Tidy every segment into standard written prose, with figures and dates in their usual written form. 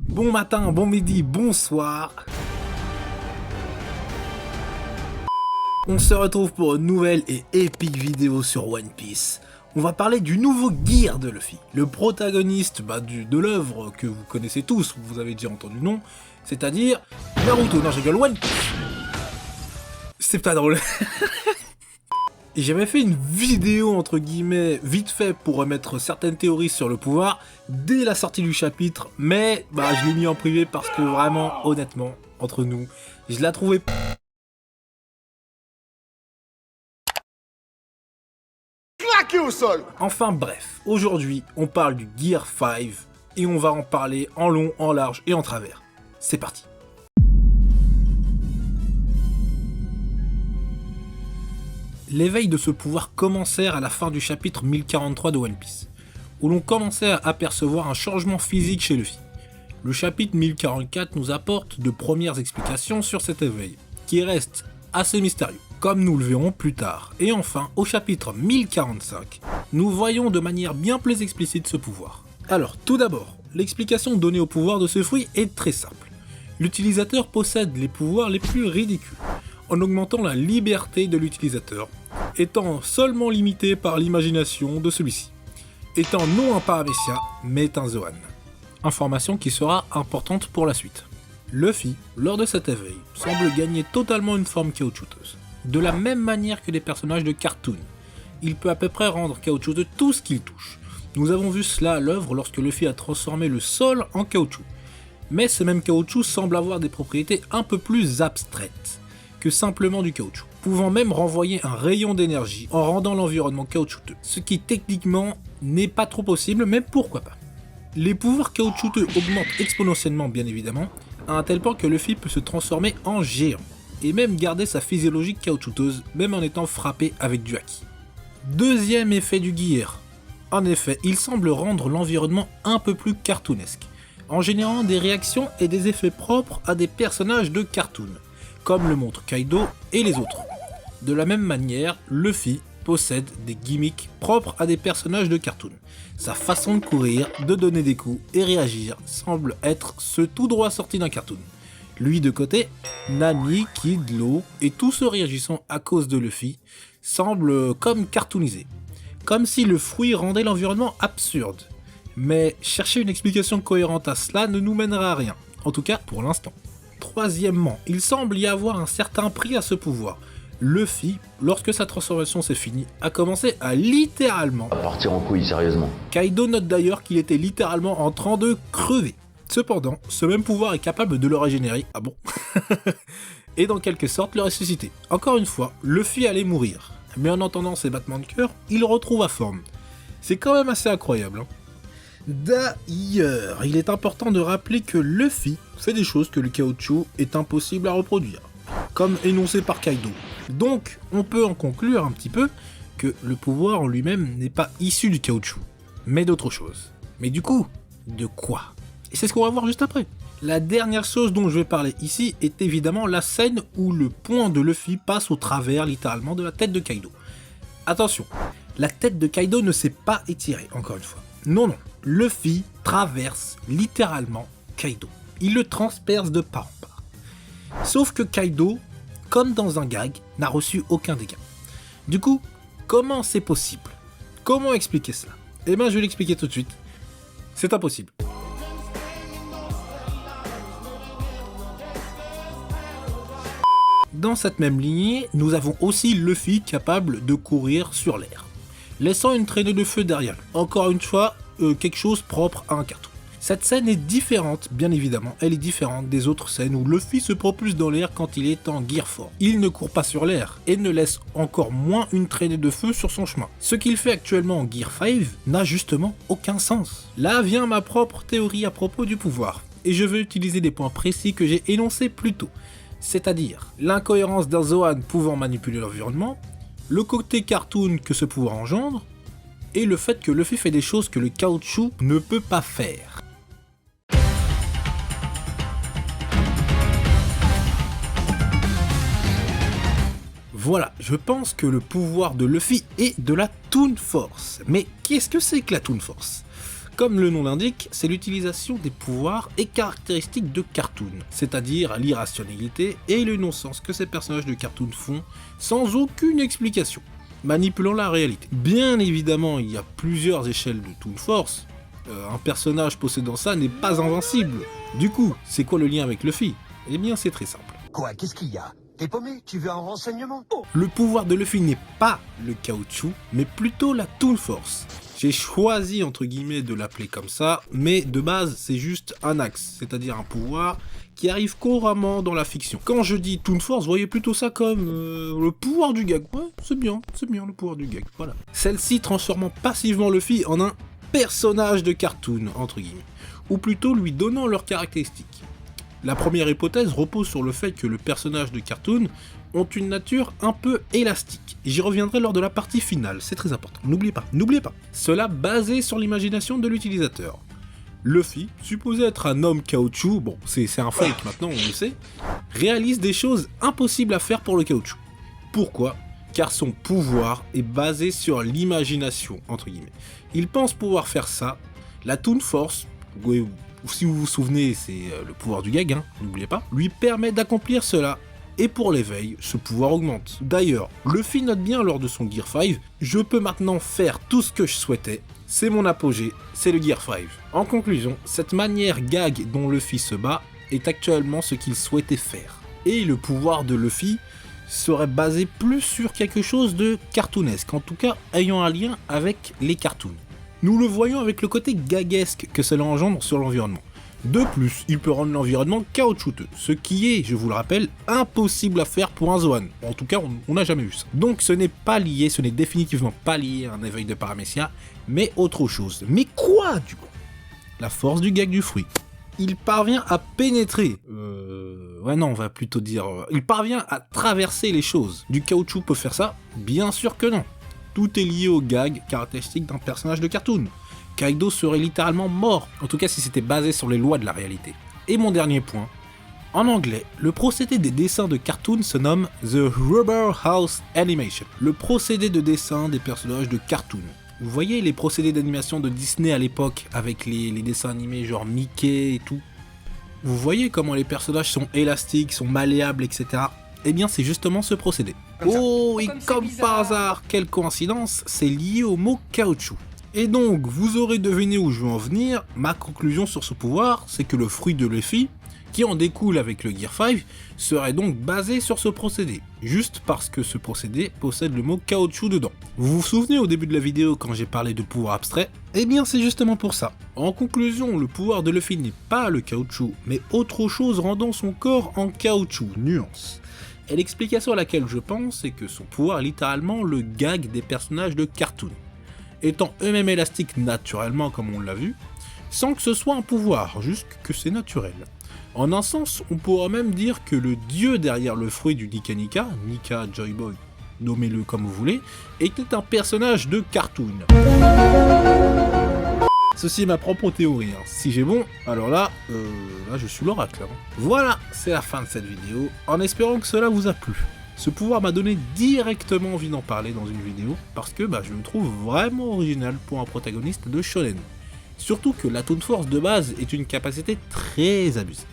Bon matin, bon midi, bonsoir. On se retrouve pour une nouvelle et épique vidéo sur One Piece. On va parler du nouveau Gear de Luffy, le protagoniste de l'œuvre que vous connaissez tous, vous avez déjà entendu le nom, c'est-à-dire Naruto. Non, je rigole, One Piece. C'est pas drôle. J'avais fait une vidéo entre guillemets vite fait pour remettre certaines théories sur le pouvoir dès la sortie du chapitre, mais je l'ai mis en privé parce que vraiment, honnêtement, entre nous, je la trouvais claqué au sol. Enfin bref, aujourd'hui on parle du Gear 5 et on va en parler en long, en large et en travers. C'est parti. L'éveil de ce pouvoir commençait à la fin du chapitre 1043 de One Piece, où l'on commençait à apercevoir un changement physique chez Luffy. Le chapitre 1044 nous apporte de premières explications sur cet éveil, qui reste assez mystérieux, comme nous le verrons plus tard. Et enfin, au chapitre 1045, nous voyons de manière bien plus explicite ce pouvoir. Alors, tout d'abord, l'explication donnée au pouvoir de ce fruit est très simple. L'utilisateur possède les pouvoirs les plus ridicules, en augmentant la liberté de l'utilisateur, étant seulement limité par l'imagination de celui-ci, étant non un Paramecia, mais un Zoan. Information qui sera importante pour la suite. Luffy, lors de cet éveil, semble gagner totalement une forme caoutchouteuse, de la même manière que les personnages de cartoon. Il peut à peu près rendre caoutchouteux tout ce qu'il touche. Nous avons vu cela à l'œuvre lorsque Luffy a transformé le sol en caoutchouc. Mais ce même caoutchouc semble avoir des propriétés un peu plus abstraites que simplement du caoutchouc, pouvant même renvoyer un rayon d'énergie en rendant l'environnement caoutchouteux, ce qui techniquement n'est pas trop possible, mais pourquoi pas. Les pouvoirs caoutchouteux augmentent exponentiellement bien évidemment, à un tel point que Luffy peut se transformer en géant, et même garder sa physiologie caoutchouteuse, même en étant frappé avec du haki. Deuxième effet du Gear. En effet, il semble rendre l'environnement un peu plus cartoonesque, en générant des réactions et des effets propres à des personnages de cartoon, comme le montrent Kaido et les autres. De la même manière, Luffy possède des gimmicks propres à des personnages de cartoon. Sa façon de courir, de donner des coups et réagir semble être ce tout droit sorti d'un cartoon. Lui de côté, Nami, Kid, Law et tous ceux réagissant à cause de Luffy semblent comme cartoonisés. Comme si le fruit rendait l'environnement absurde. Mais chercher une explication cohérente à cela ne nous mènera à rien, en tout cas pour l'instant. Troisièmement, il semble y avoir un certain prix à ce pouvoir. Luffy, lorsque sa transformation s'est finie, a commencé à littéralement partir en couille, sérieusement. Kaido note d'ailleurs qu'il était littéralement en train de crever. Cependant, ce même pouvoir est capable de le régénérer, ah bon et dans quelque sorte le ressusciter. Encore une fois, Luffy allait mourir, mais en entendant ses battements de cœur, il retrouve la forme. C'est quand même assez incroyable, hein. D'ailleurs, il est important de rappeler que Luffy fait des choses que le caoutchouc est impossible à reproduire, comme énoncé par Kaido. Donc, on peut en conclure un petit peu que le pouvoir en lui-même n'est pas issu du caoutchouc, mais d'autre chose. Mais du coup, de quoi? Et c'est ce qu'on va voir juste après. La dernière chose dont je vais parler ici est évidemment la scène où le poing de Luffy passe au travers littéralement de la tête de Kaido. Attention, la tête de Kaido ne s'est pas étirée, encore une fois. Non, Luffy traverse littéralement Kaido. Il le transperce de part en part. Sauf que Kaido, comme dans un gag, n'a reçu aucun dégât. Du coup, comment c'est possible? Comment expliquer cela? Eh bien, je vais l'expliquer tout de suite. C'est impossible. Dans cette même lignée, nous avons aussi Luffy capable de courir sur l'air, laissant une traînée de feu derrière lui. Encore une fois, quelque chose propre à un carton. Cette scène est différente, bien évidemment, elle est différente des autres scènes où Luffy se propulse dans l'air quand il est en Gear 4. Il ne court pas sur l'air, et ne laisse encore moins une traînée de feu sur son chemin. Ce qu'il fait actuellement en Gear 5 n'a justement aucun sens. Là vient ma propre théorie à propos du pouvoir, et je vais utiliser des points précis que j'ai énoncés plus tôt. C'est-à-dire l'incohérence d'un Zoan pouvant manipuler l'environnement, le côté cartoon que ce pouvoir engendre, et le fait que Luffy fait des choses que le caoutchouc ne peut pas faire. Voilà, je pense que le pouvoir de Luffy est de la Toon Force. Mais qu'est-ce que c'est que la Toon Force? Comme le nom l'indique, c'est l'utilisation des pouvoirs et caractéristiques de cartoon, c'est-à-dire l'irrationalité et le non-sens que ces personnages de cartoon font sans aucune explication, manipulant la réalité. Bien évidemment, il y a plusieurs échelles de Toon Force. Un personnage possédant ça n'est pas invincible. Du coup, c'est quoi le lien avec Luffy? Eh bien, c'est très simple. Quoi? Qu'est-ce qu'il y a? T'es paumé? Tu veux un renseignement? Le pouvoir de Luffy n'est pas le caoutchouc, mais plutôt la Toon Force. J'ai choisi entre guillemets de l'appeler comme ça, mais de base c'est juste un axe, c'est-à-dire un pouvoir qui arrive couramment dans la fiction. Quand je dis Toon Force, voyez plutôt ça comme le pouvoir du gag. Ouais, c'est bien le pouvoir du gag, voilà. Celle-ci transformant passivement Luffy en un personnage de cartoon, entre guillemets, ou plutôt lui donnant leurs caractéristiques. La première hypothèse repose sur le fait que le personnage de cartoon ont une nature un peu élastique. J'y reviendrai lors de la partie finale, c'est très important, n'oubliez pas. Cela basé sur l'imagination de l'utilisateur. Luffy, supposé être un homme caoutchouc, bon c'est un fake maintenant, on le sait, réalise des choses impossibles à faire pour le caoutchouc. Pourquoi ? Car son pouvoir est basé sur l'imagination, entre guillemets. Il pense pouvoir faire ça, la Toon Force, si vous vous souvenez, c'est le pouvoir du gag, n'oubliez pas, lui permet d'accomplir cela. Et pour l'éveil, ce pouvoir augmente. D'ailleurs, Luffy note bien lors de son Gear 5, je peux maintenant faire tout ce que je souhaitais, c'est mon apogée, c'est le Gear 5. En conclusion, cette manière gag dont Luffy se bat est actuellement ce qu'il souhaitait faire. Et le pouvoir de Luffy serait basé plus sur quelque chose de cartoonesque, en tout cas ayant un lien avec les cartoons. Nous le voyons avec le côté gaguesque que cela engendre sur l'environnement. De plus, il peut rendre l'environnement caoutchouteux, ce qui est, je vous le rappelle, impossible à faire pour un Zoan. En tout cas, on n'a jamais vu ça. Donc ce n'est définitivement pas lié à un éveil de Paramecia, mais autre chose. Mais quoi du coup? La force du gag du fruit. Il parvient à pénétrer, on va plutôt dire, il parvient à traverser les choses. Du caoutchouc peut faire ça? Bien sûr que non. Tout est lié au gag caractéristique d'un personnage de cartoon. Kaido serait littéralement mort, en tout cas si c'était basé sur les lois de la réalité. Et mon dernier point, en anglais, le procédé des dessins de cartoon se nomme The Rubber House Animation, le procédé de dessin des personnages de cartoon. Vous voyez les procédés d'animation de Disney à l'époque, avec les dessins animés genre Mickey et tout. Vous voyez comment les personnages sont élastiques, sont malléables, etc. Eh bien c'est justement ce procédé. Et comme par hasard, quelle coïncidence, c'est lié au mot caoutchouc. Et donc, vous aurez deviné où je veux en venir, ma conclusion sur ce pouvoir, c'est que le fruit de Luffy, qui en découle avec le Gear 5, serait donc basé sur ce procédé, juste parce que ce procédé possède le mot caoutchouc dedans. Vous vous souvenez au début de la vidéo quand j'ai parlé de pouvoir abstrait? Eh bien c'est justement pour ça. En conclusion, le pouvoir de Luffy n'est pas le caoutchouc, mais autre chose rendant son corps en caoutchouc, nuance. Et l'explication à laquelle je pense, c'est que son pouvoir est littéralement le gag des personnages de cartoon. Étant eux-mêmes élastiques naturellement comme on l'a vu, sans que ce soit un pouvoir, juste que c'est naturel. En un sens, on pourrait même dire que le dieu derrière le fruit du Nika Nika, Nika Joy Boy, nommez-le comme vous voulez, était un personnage de cartoon. Ceci est ma propre théorie, si j'ai bon, alors là je suis l'oracle. Voilà, c'est la fin de cette vidéo, en espérant que cela vous a plu. Ce pouvoir m'a donné directement envie d'en parler dans une vidéo, parce que je le trouve vraiment original pour un protagoniste de shonen. Surtout que la Toon Force de base est une capacité très abusée.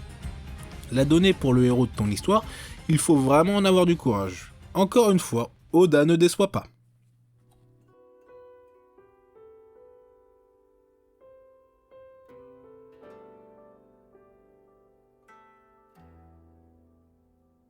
La donner pour le héros de ton histoire, il faut vraiment en avoir du courage. Encore une fois, Oda ne déçoit pas.